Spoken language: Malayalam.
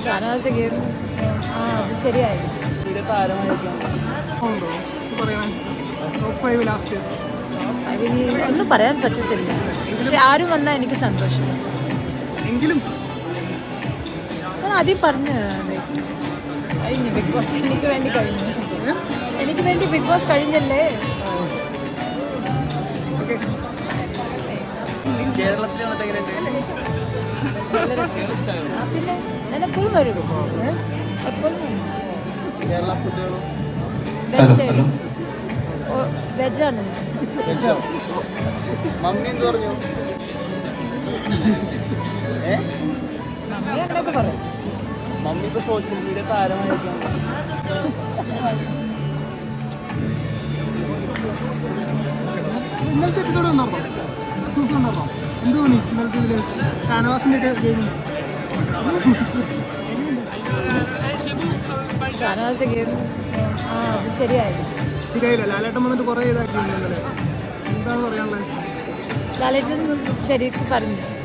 ഷാനവാസ് ഗെയിം അത് ശരിയായി. ഒന്നും പറയാൻ പറ്റത്തില്ല. പക്ഷെ ആരും വന്നാൽ എനിക്ക് സന്തോഷം. ഞാൻ ആദ്യം പറഞ്ഞു കഴിഞ്ഞു. ബിഗ് ബോസ് എനിക്ക് വേണ്ടി കഴിഞ്ഞു. എനിക്ക് വേണ്ടി ബിഗ് ബോസ് കഴിഞ്ഞല്ലേ. പിന്നെ ഞാൻ എപ്പോഴും വരും. എപ്പോഴും വെജാണ്. മമ്മി എന്ത് പറഞ്ഞു? അങ്ങനെയൊക്കെ പറയും. മമ്മി ഇപ്പൊ സോഷ്യൽ മീഡിയ താരമായിരിക്കും. ഇന്നലത്തെ എപ്പിസോഡ് വന്നോ? എന്ത് തോന്നി ഇന്നലത്തെ ഇതില് ഷാനവാസിന്റെ ഗെയിം? ഷാനവാസ് ഗെയിം അത് ശരിയായി. ശരിയായില്ല. ലാലേട്ടൻ വന്നിട്ട് കുറേ ഇതാക്കി ഇന്നലെ. എന്താണ് പറയാനുള്ളത്? ലാലേട്ടൻ ശരിക്കും പറഞ്ഞിട്ടുണ്ട്.